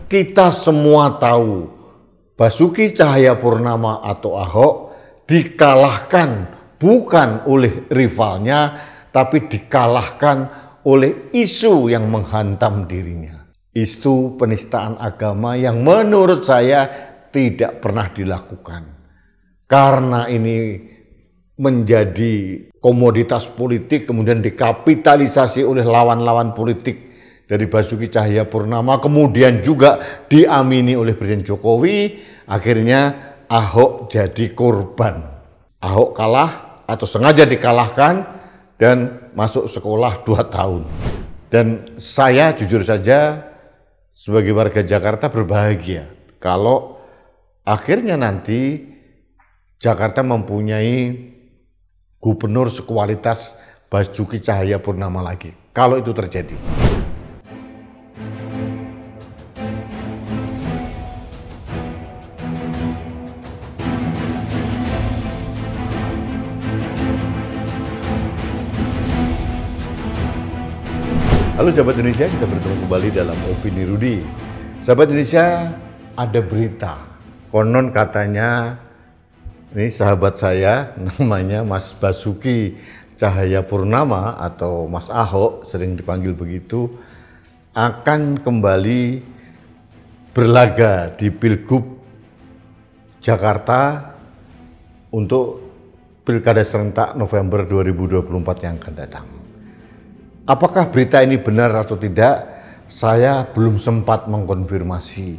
kita semua tahu Basuki Cahayapurnama atau Ahok dikalahkan bukan oleh rivalnya, tapi dikalahkan oleh isu yang menghantam dirinya. Isu penistaan agama yang menurut saya tidak pernah dilakukan. Karena ini menjadi komoditas politik, kemudian dikapitalisasi oleh lawan-lawan politik dari Basuki Cahayapurnama, kemudian juga diamini oleh Presiden Jokowi, akhirnya Ahok jadi korban. Ahok kalah atau sengaja dikalahkan dan masuk sekolah 2 tahun. Dan saya jujur saja sebagai warga Jakarta berbahagia kalau akhirnya nanti Jakarta mempunyai gubernur sekualitas Basuki Cahayapurnama lagi, kalau itu terjadi. Halo sahabat Indonesia, kita bertemu kembali dalam Opini Rudy. Sahabat Indonesia, ada berita. Konon katanya, ini sahabat saya namanya Mas Basuki Cahayapurnama atau Mas Ahok, sering dipanggil begitu, akan kembali berlaga di Pilgub Jakarta untuk Pilkada serentak November 2024 yang akan datang. Apakah berita ini benar atau tidak? Saya belum sempat mengkonfirmasi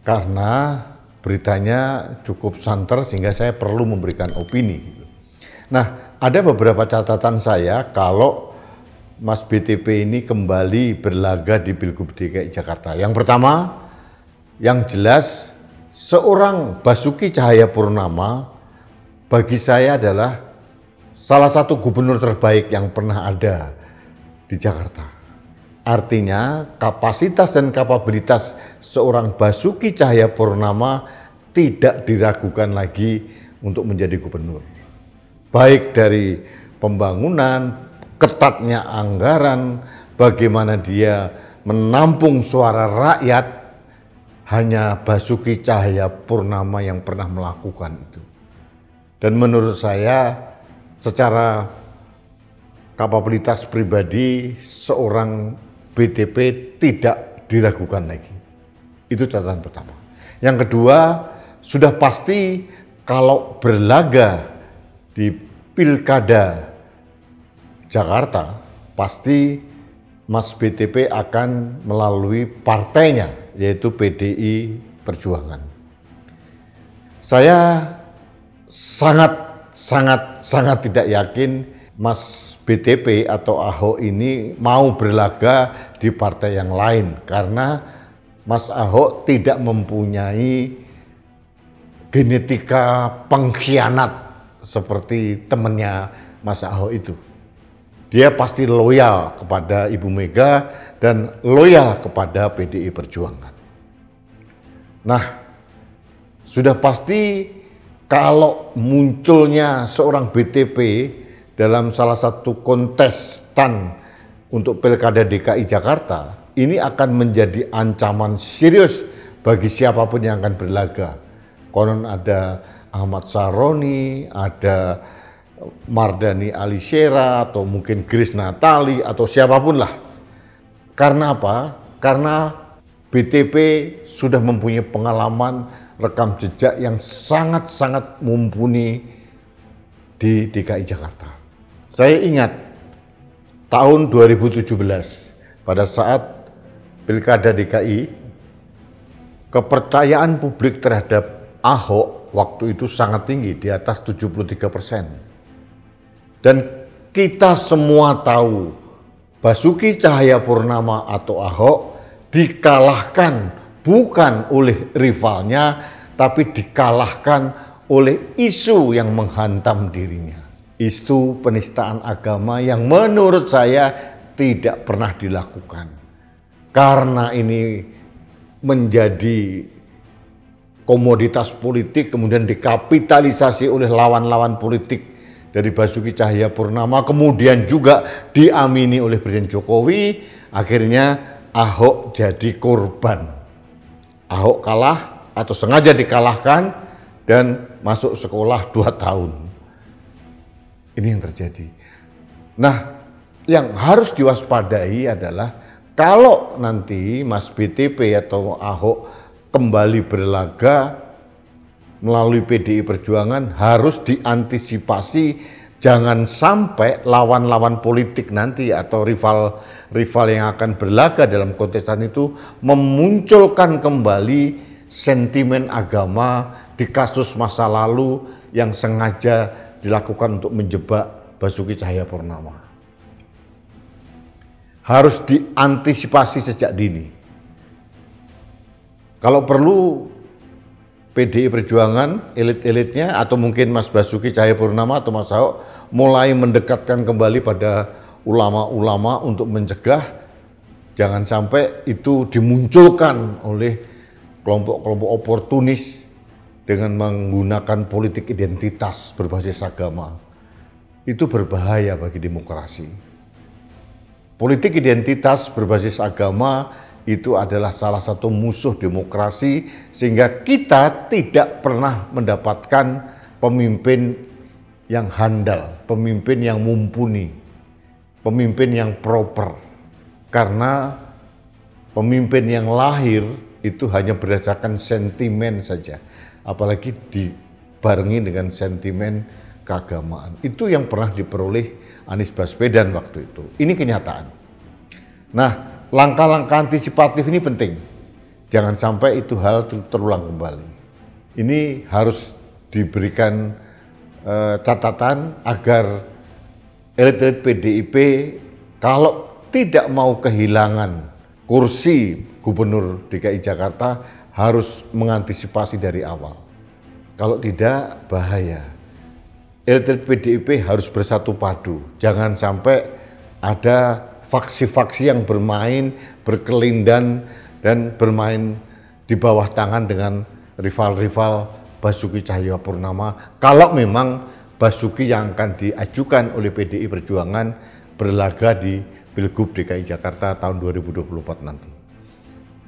karena beritanya cukup santer sehingga saya perlu memberikan opini. Nah, ada beberapa catatan saya kalau Mas BTP ini kembali berlaga di Pilgub DKI Jakarta. Yang pertama, yang jelas seorang Basuki Cahayapurnama bagi saya adalah salah satu gubernur terbaik yang pernah ada di Jakarta. Artinya kapasitas dan kapabilitas seorang Basuki Cahayapurnama tidak diragukan lagi untuk menjadi gubernur. Baik dari pembangunan, ketatnya anggaran, bagaimana dia menampung suara rakyat, hanya Basuki Cahayapurnama yang pernah melakukan itu. Dan menurut saya secara kapabilitas pribadi seorang BDP tidak diragukan lagi. Itu catatan pertama. Yang kedua, sudah pasti kalau berlaga di Pilkada Jakarta, pasti Mas BTP akan melalui partainya, yaitu PDI Perjuangan. Saya sangat tidak yakin Mas BTP atau Ahok ini mau berlaga di partai yang lain karena Mas Ahok tidak mempunyai genetika pengkhianat seperti temannya Mas Ahok itu. Dia pasti loyal kepada Ibu Mega dan loyal kepada PDI Perjuangan. Nah, sudah pasti kalau munculnya seorang BTP dalam salah satu kontestan untuk Pilkada DKI Jakarta, ini akan menjadi ancaman serius bagi siapapun yang akan berlaga. Konon ada Ahmad Saroni, ada Mardhani Alisera, atau mungkin Grace Natali, atau siapapun lah. Karena apa? Karena BTP sudah mempunyai pengalaman rekam jejak yang sangat mumpuni di DKI Jakarta. Saya ingat tahun 2017 pada saat Pilkada DKI, kepercayaan publik terhadap Ahok waktu itu sangat tinggi, di atas 73%. Dan kita semua tahu Basuki Cahayapurnama atau Ahok dikalahkan bukan oleh rivalnya, tapi dikalahkan oleh isu yang menghantam dirinya. Isu penistaan agama yang menurut saya tidak pernah dilakukan. Karena ini menjadi komoditas politik, kemudian dikapitalisasi oleh lawan-lawan politik dari Basuki Cahayapurnama, kemudian juga diamini oleh Presiden Jokowi, akhirnya Ahok jadi korban. Ahok kalah atau sengaja dikalahkan dan masuk sekolah 2 tahun. Ini yang terjadi. Nah, yang harus diwaspadai adalah kalau nanti Mas BTP atau Ahok kembali berlaga melalui PDI Perjuangan, harus diantisipasi jangan sampai lawan-lawan politik nanti atau rival yang akan berlaga dalam kontestan itu memunculkan kembali sentimen agama di kasus masa lalu yang sengaja dilakukan untuk menjebak Basuki Cahayapurnama. Harus diantisipasi sejak dini. Kalau perlu PDI Perjuangan, elit-elitnya atau mungkin Mas Basuki Cahayapurnama atau Mas Ahok mulai mendekatkan kembali pada ulama-ulama untuk mencegah jangan sampai itu dimunculkan oleh kelompok-kelompok oportunis dengan menggunakan politik identitas berbasis agama. Itu berbahaya bagi demokrasi. Politik identitas berbasis agama itu adalah salah satu musuh demokrasi, sehingga kita tidak pernah mendapatkan pemimpin yang handal, pemimpin yang mumpuni, pemimpin yang proper. Karena pemimpin yang lahir itu hanya berdasarkan sentimen saja, apalagi dibarengi dengan sentimen keagamaan. Itu yang pernah diperoleh Anies Baswedan waktu itu. Ini kenyataan. Nah, langkah-langkah antisipatif ini penting. Jangan sampai itu hal terulang kembali. Ini harus diberikan catatan agar elit-elit PDIP kalau tidak mau kehilangan kursi Gubernur DKI Jakarta harus mengantisipasi dari awal. Kalau tidak, bahaya. Elit-elit PDIP harus bersatu padu. Jangan sampai ada faksi-faksi yang bermain, berkelindan, dan bermain di bawah tangan dengan rival-rival Basuki Cahayapurnama. Kalau memang Basuki yang akan diajukan oleh PDI Perjuangan berlaga di Pilgub DKI Jakarta tahun 2024 nanti.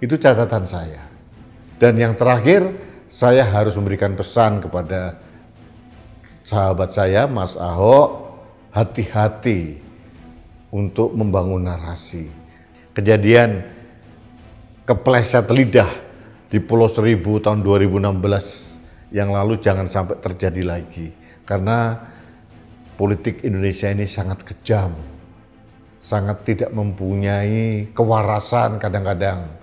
Itu catatan saya. Dan yang terakhir, saya harus memberikan pesan kepada sahabat saya, Mas Ahok, hati-hati untuk membangun narasi. Kejadian kepleset lidah di Pulau Seribu tahun 2016 yang lalu jangan sampai terjadi lagi. Karena politik Indonesia ini sangat kejam, sangat tidak mempunyai kewarasan kadang-kadang.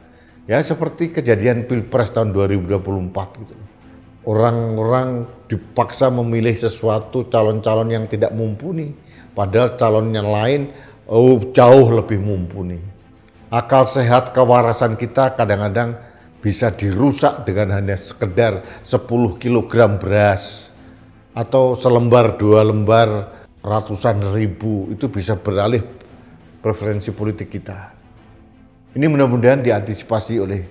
Ya seperti kejadian Pilpres tahun 2024 gitu. Orang-orang dipaksa memilih sesuatu calon-calon yang tidak mumpuni, padahal calon yang lain jauh lebih mumpuni. Akal sehat kewarasan kita kadang-kadang bisa dirusak dengan hanya sekedar 10 kg beras atau selembar 2 lembar ratusan ribu, itu bisa beralih preferensi politik kita. Ini mudah-mudahan diantisipasi oleh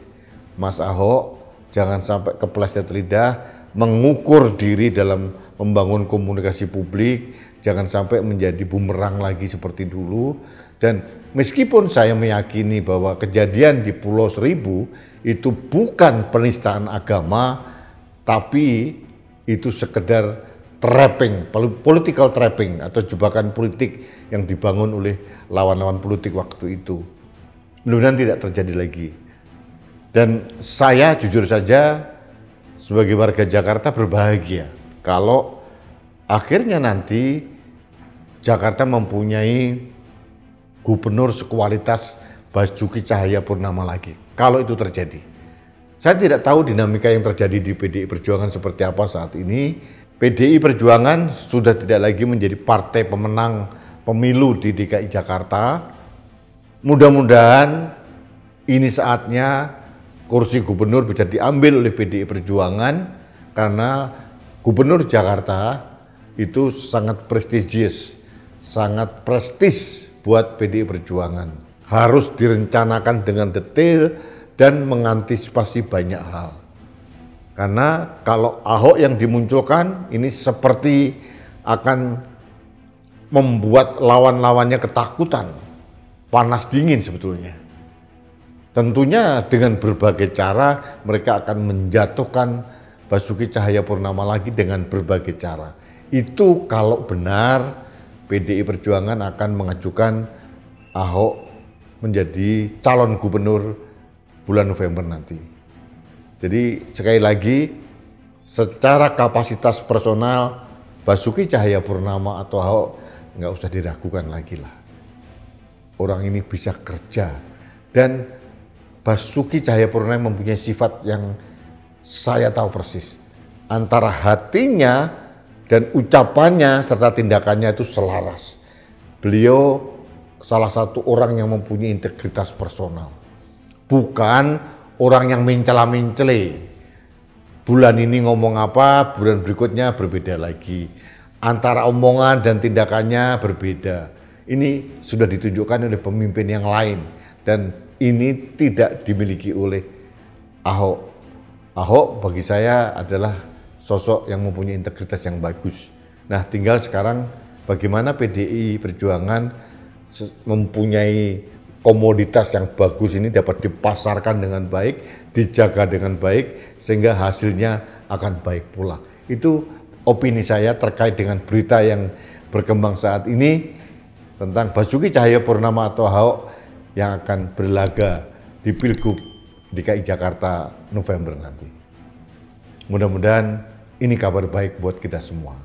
Mas Ahok, jangan sampai kepleset lidah, mengukur diri dalam membangun komunikasi publik, jangan sampai menjadi bumerang lagi seperti dulu. Dan meskipun saya meyakini bahwa kejadian di Pulau Seribu itu bukan penistaan agama, tapi itu sekedar trapping, political trapping atau jebakan politik yang dibangun oleh lawan-lawan politik waktu itu. Mudah-mudahan tidak terjadi lagi. Dan saya jujur saja sebagai warga Jakarta berbahagia kalau akhirnya nanti Jakarta mempunyai gubernur sekualitas Basuki Cahayapurnama lagi. Kalau itu terjadi. Saya tidak tahu dinamika yang terjadi di PDI Perjuangan seperti apa saat ini. PDI Perjuangan sudah tidak lagi menjadi partai pemenang pemilu di DKI Jakarta. Mudah-mudahan ini saatnya kursi gubernur bisa diambil oleh PDI Perjuangan, karena gubernur Jakarta itu sangat prestisius, sangat prestis buat PDI Perjuangan. Harus direncanakan dengan detail dan mengantisipasi banyak hal. Karena kalau Ahok yang dimunculkan ini seperti akan membuat lawan-lawannya ketakutan, panas dingin sebetulnya. Tentunya dengan berbagai cara mereka akan menjatuhkan Basuki Cahayapurnama lagi dengan berbagai cara. Itu kalau benar PDI Perjuangan akan mengajukan Ahok menjadi calon gubernur bulan November nanti. Jadi sekali lagi, secara kapasitas personal Basuki Cahayapurnama atau Ahok nggak usah diragukan lagi lah. Orang ini bisa kerja, dan Basuki Cahayapurnama mempunyai sifat yang saya tahu persis. Antara hatinya dan ucapannya serta tindakannya itu selaras. Beliau salah satu orang yang mempunyai integritas personal. Bukan orang yang mencela-mencele. Bulan ini ngomong apa, bulan berikutnya berbeda lagi. Antara omongan dan tindakannya berbeda. Ini sudah ditunjukkan oleh pemimpin yang lain. Dan ini tidak dimiliki oleh Ahok. Ahok bagi saya adalah sosok yang mempunyai integritas yang bagus. Nah, tinggal sekarang bagaimana PDI Perjuangan mempunyai komoditas yang bagus ini dapat dipasarkan dengan baik, dijaga dengan baik, sehingga hasilnya akan baik pula. Itu opini saya terkait dengan berita yang berkembang saat ini tentang Basuki Cahayapurnama atau Ahok yang akan berlaga di Pilgub DKI Jakarta November nanti. Mudah-mudahan ini kabar baik buat kita semua.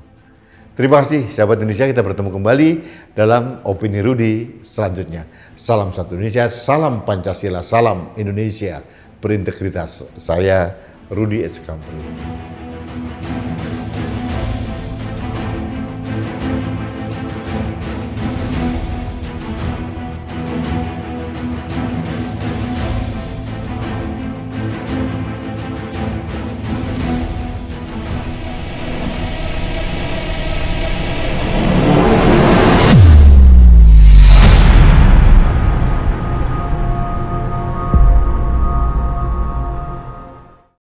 Terima kasih sahabat Indonesia, kita bertemu kembali dalam Opini Rudi selanjutnya. Salam satu Indonesia, salam Pancasila, salam Indonesia berintegritas. Saya Rudi S. Kampung.